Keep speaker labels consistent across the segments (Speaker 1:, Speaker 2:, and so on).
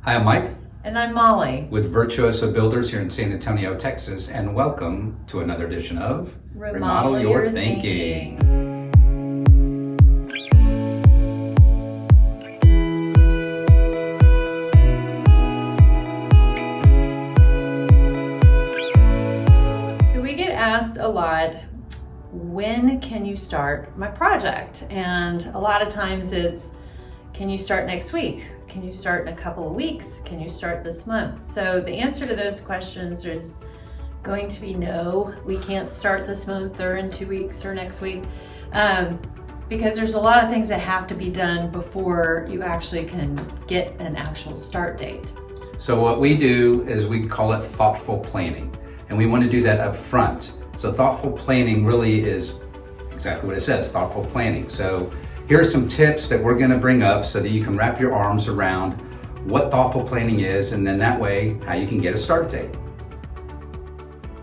Speaker 1: Hi, I'm Mike
Speaker 2: And I'm Molly.
Speaker 1: with Virtuoso Builders here in San Antonio, Texas, and welcome to another edition of
Speaker 2: Remodel Your Thinking. So we get asked a lot, when can you start my project? And a lot of times it's, can you start next week? Can you start in a couple of weeks? Can you start this month? So the answer to those questions is going to be no, we can't start this month or in 2 weeks or next week, because there's a lot of things that have to be done before you actually can get an actual start date.
Speaker 1: So what we do is we call it thoughtful planning, and we want to do that up front. So thoughtful planning really is exactly what it says, thoughtful planning. So here are some tips that we're going to bring up so that you can wrap your arms around what thoughtful planning is, and then that way how you can get a start date.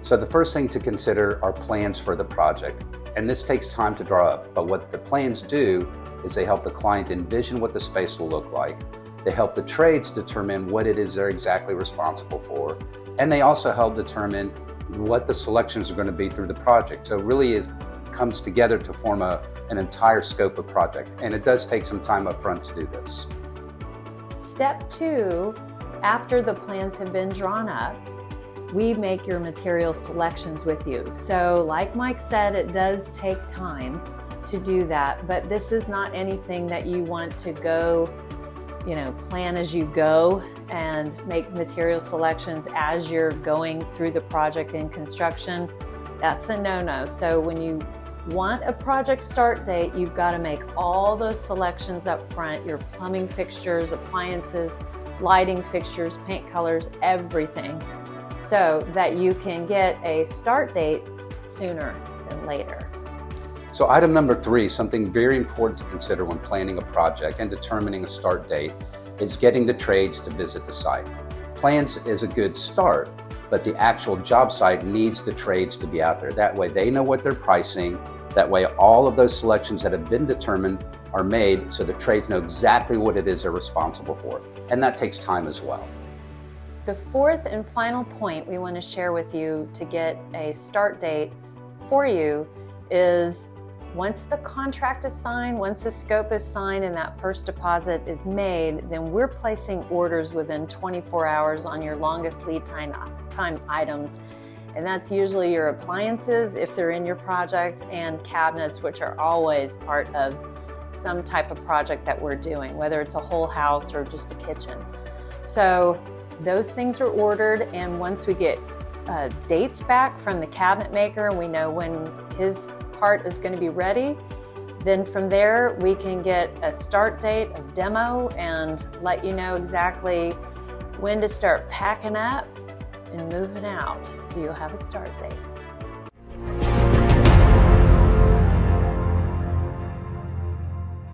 Speaker 3: So the first thing to consider are plans for the project. And this takes time to draw up, but what the plans do is they help the client envision what the space will look like. They help the trades determine what it is they're exactly responsible for. And they also help determine what the selections are going to be through the project. So it really comes together to form an entire scope of project. And it does take some time up front to do this.
Speaker 4: Step 2, after the plans have been drawn up, we make your material selections with you. So like Mike said, it does take time to do that, but this is not anything that you want to go, plan as you go and make material selections as you're going through the project in construction. That's a no-no. So when you want a project start date, you've got to make all those selections up front, your plumbing fixtures, appliances, lighting fixtures, paint colors, everything, so that you can get a start date sooner than later.
Speaker 3: So item number 3, something very important to consider when planning a project and determining a start date, is getting the trades to visit the site. Plans is a good start, but the actual job site needs the trades to be out there. That way they know what they're pricing. That way all of those selections that have been determined are made so the trades know exactly what it is they're responsible for. And that takes time as well.
Speaker 4: The fourth and final point we want to share with you to get a start date for you is once the contract is signed, once the scope is signed and that first deposit is made, then we're placing orders within 24 hours on your longest lead time items. And that's usually your appliances, if they're in your project, and cabinets, which are always part of some type of project that we're doing, whether it's a whole house or just a kitchen. So those things are ordered, and once we get dates back from the cabinet maker and we know when his part is going to be ready, then from there we can get a start date, a demo, and let you know exactly when to start packing up and moving out, so you'll have a start date.